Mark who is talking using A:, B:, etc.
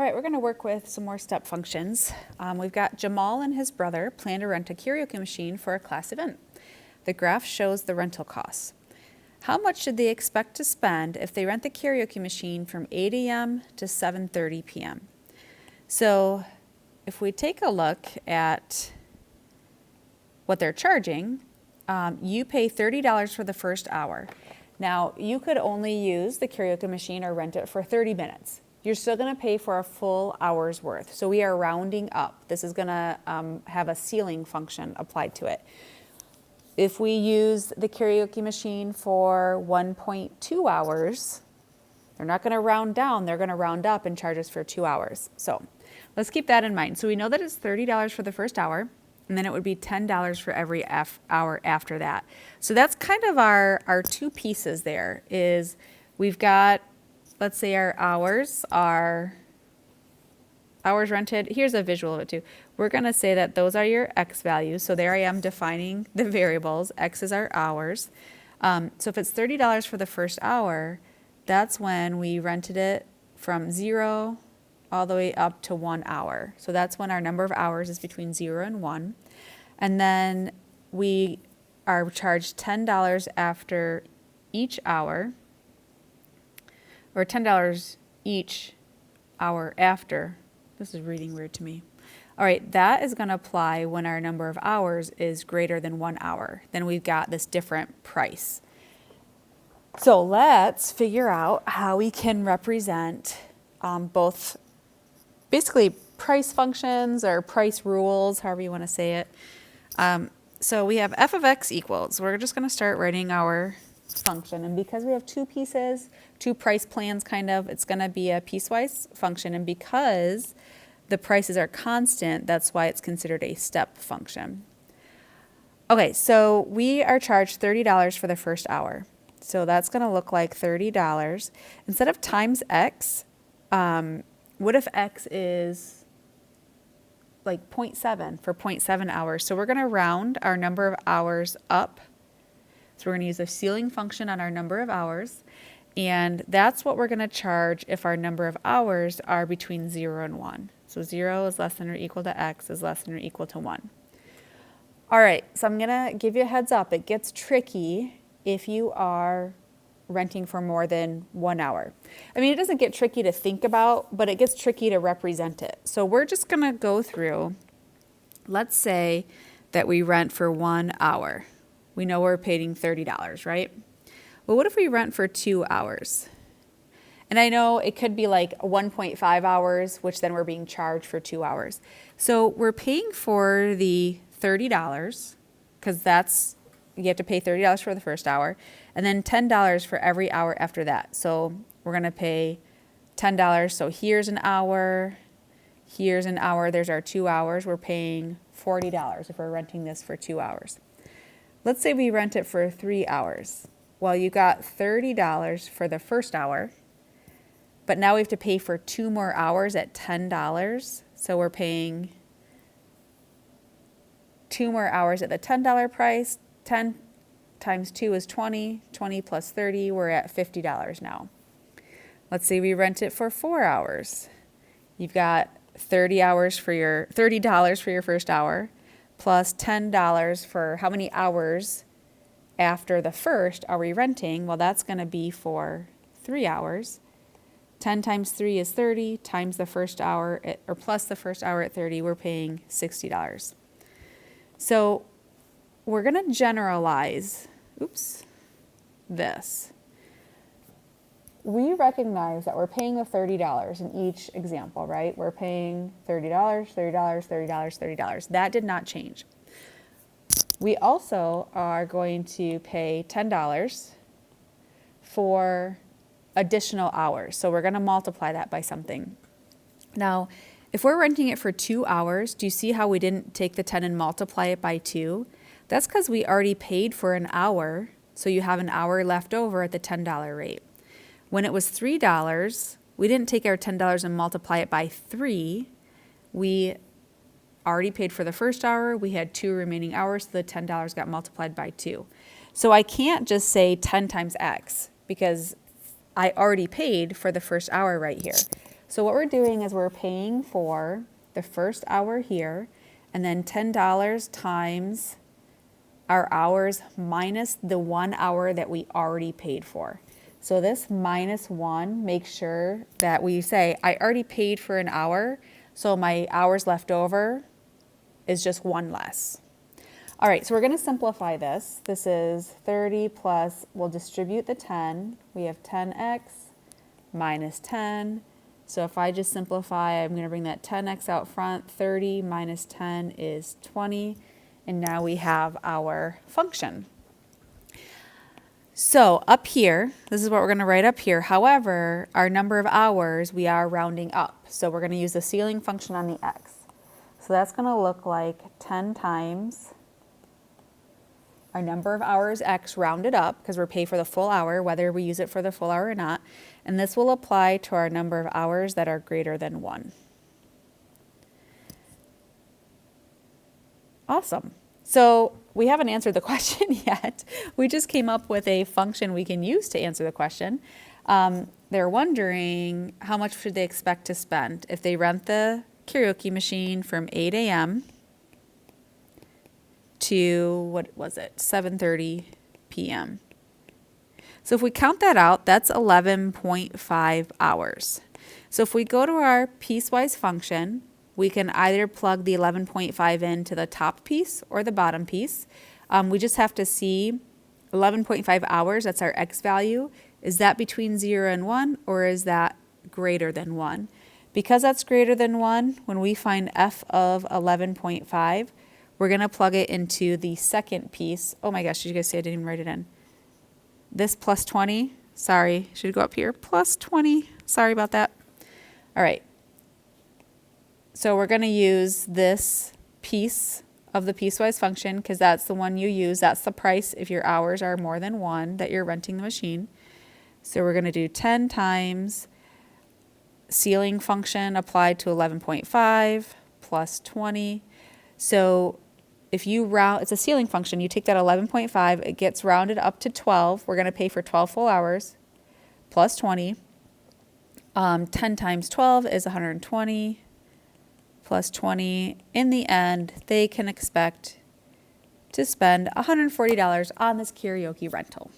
A: All right, we're going to work with some more step functions. We've got Jamal and his brother plan to rent a karaoke machine for a class event. The graph shows the rental costs. How much should they expect to spend if they rent the karaoke machine from 8 a.m. to 7:30 p.m.? So if we take a look at what they're charging, you pay $30 for the first hour. Now, you could only use the karaoke machine or rent it for 30 minutes. You're still going to pay for a full hour's worth. So we are rounding up. This is going to have a ceiling function applied to it. If we use the karaoke machine for 1.2 hours, they're not going to round down. They're going to round up and charge us for 2 hours. So let's keep that in mind. So we know that it's $30 for the first hour, and then it would be $10 for every hour after that. So that's kind of our two pieces there is we've got, let's say our hours rented. Here's a visual of it too. We're going to say that those are your X values. So there I am defining the variables. X is our hours. So if it's $30 for the first hour, that's when we rented it from 0 all the way up to 1 hour. So that's when our number of hours is between 0 and 1. And then we are charged $10 after each hour, or $10 each hour after. This is reading weird to me. All right, that is going to apply when our number of hours is greater than 1 hour. Then we've got this different price. So let's figure out how we can represent both basically price functions or price rules, however you want to say it. So we have f of x equals, we're just going to start writing our function. And because we have two pieces, two price plans kind of, it's going to be a piecewise function. And because the prices are constant, that's why it's considered a step function. Okay, so we are charged $30 for the first hour. So that's going to look like $30. Instead of times x, what if x is like 0.7 for 0.7 hours? So we're going to round our number of hours up. So we're going to use a ceiling function on our number of hours. And that's what we're going to charge if our number of hours are between 0 and 1. So 0 is less than or equal to x is less than or equal to 1. All right, so I'm going to give you a heads up. It gets tricky if you are renting for more than 1 hour. I mean, it doesn't get tricky to think about, but it gets tricky to represent it. So we're just going to go through, let's say that we rent for 1 hour. We know we're paying $30, right? Well, what if we rent for 2 hours? And I know it could be like 1.5 hours, which then we're being charged for 2 hours. So we're paying for the $30 because you have to pay $30 for the first hour, and then $10 for every hour after that. So we're going to pay $10. So here's an hour, there's our 2 hours. We're paying $40 if we're renting this for 2 hours. Let's say we rent it for 3 hours. Well, you got $30 for the first hour, but now we have to pay for 2 more hours at $10. So we're paying 2 more hours at the $10 price. 10 times 2 is 20. 20 plus 30, we're at $50 now. Let's say we rent it for 4 hours. You've got $30 for your first hour, plus $10 for how many hours after the first are we renting? Well, that's going to be for 3 hours. 10 times 3 is 30, times the first hour, or plus the first hour at 30, we're paying $60. So we're going to generalize, this. We recognize that we're paying the $30 in each example, right? We're paying $30, $30, $30, $30. That did not change. We also are going to pay $10 for additional hours. So we're going to multiply that by something. Now, if we're renting it for 2 hours, do you see how we didn't take the 10 and multiply it by 2? That's because we already paid for an hour, so you have an hour left over at the $10 rate. When it was $3, we didn't take our $10 and multiply it by 3. We already paid for the first hour. We had 2 remaining hours, so the $10 got multiplied by 2. So I can't just say 10 times X because I already paid for the first hour right here. So what we're doing is we're paying for the first hour here, and then $10 times our hours minus the 1 hour that we already paid for. So this -1 makes sure that we say, I already paid for an hour, so my hours left over is just 1 less. All right, so we're going to simplify this. This is 30 plus, we'll distribute the 10. We have 10x minus 10. So if I just simplify, I'm going to bring that 10x out front. 30 minus 10 is 20. And now we have our function. So up here, this is what we're going to write up here. However, our number of hours, we are rounding up. So we're going to use the ceiling function on the x. So that's going to look like 10 times our number of hours x rounded up, because we're paid for the full hour, whether we use it for the full hour or not. And this will apply to our number of hours that are greater than 1. Awesome. So we haven't answered the question yet. We just came up with a function we can use to answer the question. They're wondering how much should they expect to spend if they rent the karaoke machine from 8 a.m. to, what was it, 7:30 p.m. So if we count that out, that's 11.5 hours. So if we go to our piecewise function, we can either plug the 11.5 into the top piece or the bottom piece. We just have to see 11.5 hours, that's our x value. Is that between 0 and 1, or is that greater than 1? Because that's greater than 1, when we find f of 11.5, we're going to plug it into the second piece. Oh my gosh, did you guys see I didn't even write it in? This plus 20, sorry, should go up here, plus 20. Sorry about that. All right. So we're going to use this piece of the piecewise function because that's the one you use. That's the price if your hours are more than 1 that you're renting the machine. So we're going to do 10 times ceiling function applied to 11.5 plus 20. So if you round, it's a ceiling function, you take that 11.5, it gets rounded up to 12. We're going to pay for 12 full hours plus 20. 10 times 12 is 120. Plus 20. In the end, they can expect to spend $140 on this karaoke rental.